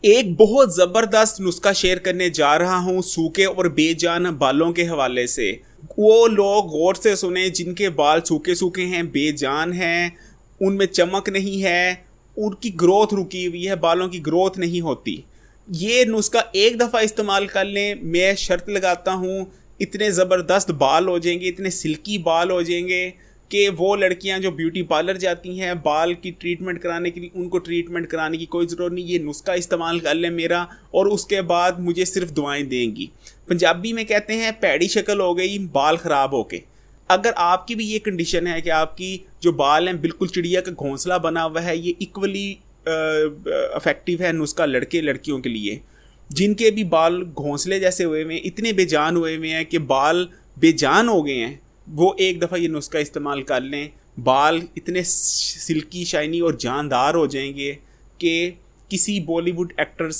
एक बहुत ज़बरदस्त नुस्खा शेयर करने जा रहा हूँ सूखे और बेजान बालों के हवाले से। वो लोग गौर से सुने जिनके बाल सूखे सूखे हैं, बेजान हैं, उनमें चमक नहीं है, उनकी ग्रोथ रुकी हुई है, बालों की ग्रोथ नहीं होती। ये नुस्खा एक दफ़ा इस्तेमाल कर लें, मैं शर्त लगाता हूँ इतने ज़बरदस्त बाल हो जाएंगे, इतने सिल्की बाल हो जाएंगे कि वो लड़कियां जो ब्यूटी पार्लर जाती हैं बाल की ट्रीटमेंट कराने के लिए, उनको ट्रीटमेंट कराने की कोई ज़रूरत नहीं। ये नुस्खा इस्तेमाल कर लें मेरा, और उसके बाद मुझे सिर्फ दुआएं देंगी। पंजाबी में कहते हैं पैड़ी शक्ल हो गई बाल ख़राब होके। अगर आपकी भी ये कंडीशन है कि आपकी जो बाल हैं बिल्कुल चिड़िया का घोंसला बना हुआ है, ये इक्वली इफेक्टिव है नुस्खा लड़के लड़कियों के लिए। जिनके भी बाल घोंसले जैसे हुए हुए हैं, इतने बेजान हुए हुए हैं कि बाल बेजान हो गए हैं, वो एक दफ़ा ये नुस्खा इस्तेमाल कर लें। बाल इतने सिल्की शाइनी और जानदार हो जाएंगे कि किसी बॉलीवुड एक्ट्रेस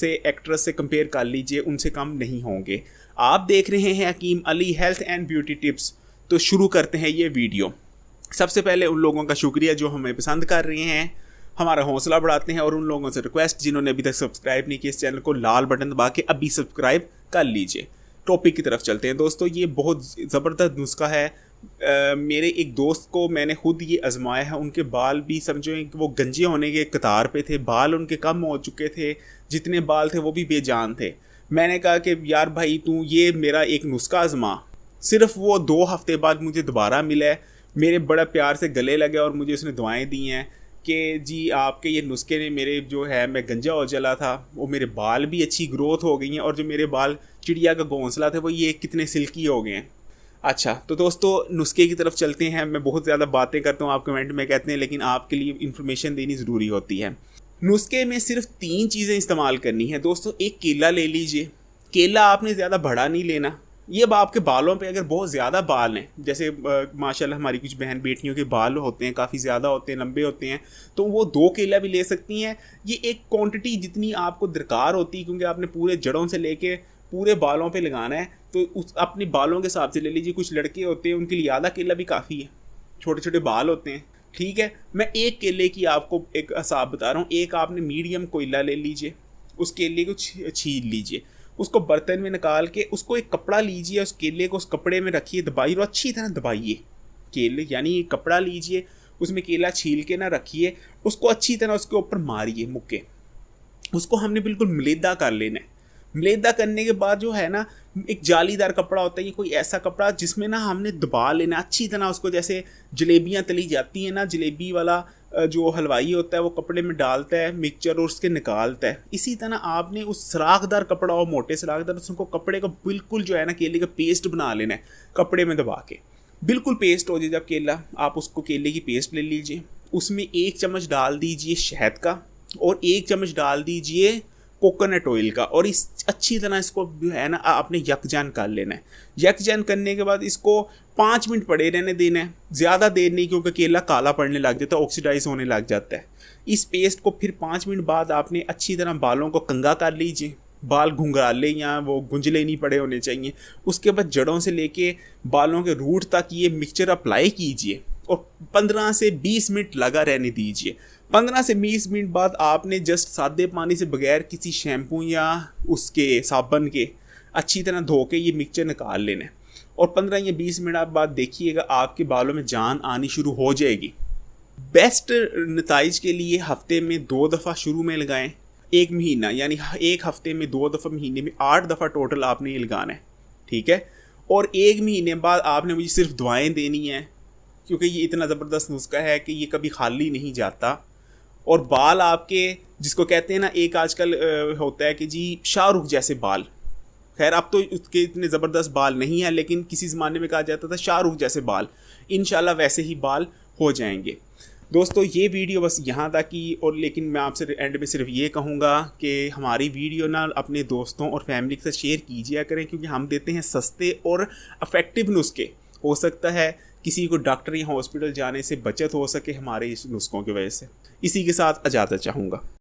से कंपेयर कर लीजिए, उनसे कम नहीं होंगे। आप देख रहे हैं Hakim Ali health and beauty tips. तो शुरू करते हैं ये वीडियो। सबसे पहले उन लोगों का शुक्रिया जो हमें पसंद कर रहे हैं, हमारा हौसला बढ़ाते हैं, और उन लोगों से रिक्वेस्ट जिन्होंने अभी तक सब्सक्राइब नहीं किया इस चैनल को लाल बटन दबा के अभी सब्सक्राइब कर लीजिए। टॉपिक की तरफ चलते हैं दोस्तों। ये बहुत ज़बरदस्त नुस्खा है। मेरे एक दोस्त को मैंने खुद ये आजमाया है। उनके बाल भी समझो कि वो गंजे होने के कतार पे थे, बाल उनके कम हो चुके थे, जितने बाल थे वो भी बेजान थे। मैंने कहा कि यार भाई तू ये मेरा एक नुस्खा आजमा। सिर्फ वो 2 हफ्ते बाद मुझे दोबारा मिला है, मेरे बड़ा प्यार से गले लगे और मुझे उसने दुआएं दी हैं कि जी आपके ये नुस्खे ने मेरे जो है मैं गंजा हो चला था, वो मेरे बाल भी अच्छी ग्रोथ हो गई हैं, और जो मेरे बाल चिड़िया का घोंसला थे वो ये कितने सिल्की हो गए हैं। अच्छा तो दोस्तों नुस्खे की तरफ चलते हैं। मैं बहुत ज़्यादा बातें करता हूँ, आप कमेंट में कहते हैं, लेकिन आपके लिए इन्फॉर्मेशन देनी ज़रूरी होती है। नुस्खे में सिर्फ 3 चीज़ें इस्तेमाल करनी है दोस्तों। एक केला ले लीजिए। केला आपने ज़्यादा बड़ा नहीं लेना। ये अब आपके बालों पे अगर बहुत ज़्यादा बाल हैं, जैसे माशाल्लाह हमारी कुछ बहन बेटियों के बाल होते हैं काफ़ी ज़्यादा होते हैं, लंबे होते हैं, तो वो 2 केला भी ले सकती हैं। ये एक क्वांटिटी जितनी आपको दरकार होती है, क्योंकि आपने पूरे जड़ों से लेके पूरे बालों पे लगाना है, तो उस अपने बालों के हिसाब से ले लीजिए। कुछ लड़के होते हैं उनके लिए आधा केला भी काफ़ी है, छोटे छोटे बाल होते हैं, ठीक है। मैं एक केले की आपको एक हिसाब बता रहा हूँ। एक आपने मीडियम केला ले लीजिए, उस केले को छील लीजिए, उसको बर्तन में निकाल के उसको एक कपड़ा लीजिए, उस केले को उस कपड़े में रखिए, दबाइए और अच्छी तरह दबाइए केले, यानी एक कपड़ा लीजिए उसमें केला छील के ना रखिए, उसको अच्छी तरह उसके ऊपर मारिए मुक्के। उसको हमने बिल्कुल मलीदा कर लेना है। मलीदा करने के बाद जो है ना, एक जालीदार कपड़ा होता है, ये कोई ऐसा कपड़ा जिसमें ना हमने दबा लेना अच्छी तरह उसको, जैसे जलेबियाँ तली जाती हैं ना, जलेबी वाला जो हलवाई होता है वो कपड़े में डालता है मिक्सचर और उसके निकालता है, इसी तरह आपने उस सराखदार कपड़ा और मोटे सराखदार उसको कपड़े को बिल्कुल जो है ना केले का पेस्ट बना लेना है कपड़े में दबा के। बिल्कुल पेस्ट हो जाए जब केला, आप उसको केले की पेस्ट ले लीजिए, उसमें 1 चम्मच डाल दीजिए शहद का और 1 चम्मच डाल दीजिए कोकोनट ऑयल का, और इस अच्छी तरह इसको जो है ना आपने यकजान कर लेना है। यकजान करने के बाद इसको 5 मिनट पड़े रहने देना है, ज़्यादा देर नहीं, क्योंकि केला काला पड़ने लग जाता है, ऑक्सीडाइज होने लग जाता है। इस पेस्ट को फिर 5 मिनट बाद आपने अच्छी तरह बालों को कंघा कर लीजिए। बाल घुंघराले या वो गुंजले नहीं पड़े होने चाहिए। उसके बाद जड़ों से लेके बालों के रूट तक ये मिक्सचर अप्लाई कीजिए और 15 से 20 मिनट लगा रहने दीजिए। 15 से 20 मिनट बाद आपने जस्ट सादे पानी से बगैर किसी शैम्पू या उसके साबन के अच्छी तरह धो के ये मिक्सचर निकाल लेना है, और 15 या 20 मिनट बाद देखिएगा आपके बालों में जान आनी शुरू हो जाएगी। बेस्ट नताइज के लिए हफ्ते में 2 दफ़ा शुरू में लगाएं, 1 महीना यानी 1 हफ्ते में 2 दफ़ा, महीने में 8 दफ़ा टोटल आपने ये लगाना है, ठीक है। और 1 महीने बाद आपने मुझे सिर्फ दुआएं देनी है, क्योंकि ये इतना ज़बरदस्त नुस्खा है कि ये कभी खाली नहीं जाता। और बाल आपके, जिसको कहते हैं ना, एक आजकल होता है कि जी शाहरुख जैसे बाल, खैर अब तो उसके इतने ज़बरदस्त बाल नहीं है, लेकिन किसी ज़माने में कहा जाता था शाहरुख जैसे बाल, इंशाल्लाह वैसे ही बाल हो जाएंगे। दोस्तों ये वीडियो बस यहाँ तक ही, और लेकिन मैं आपसे एंड में सिर्फ ये कहूँगा कि हमारी वीडियो ना अपने दोस्तों और फैमिली के साथ शेयर कीजिए करें, क्योंकि हम देते हैं सस्ते और इफ़ेक्टिव नुस्खे। हो सकता है किसी को डॉक्टर या हॉस्पिटल जाने से बचत हो सके हमारे इस नुस्खों की वजह से। इसी के साथ इजाज़त चाहूँगा।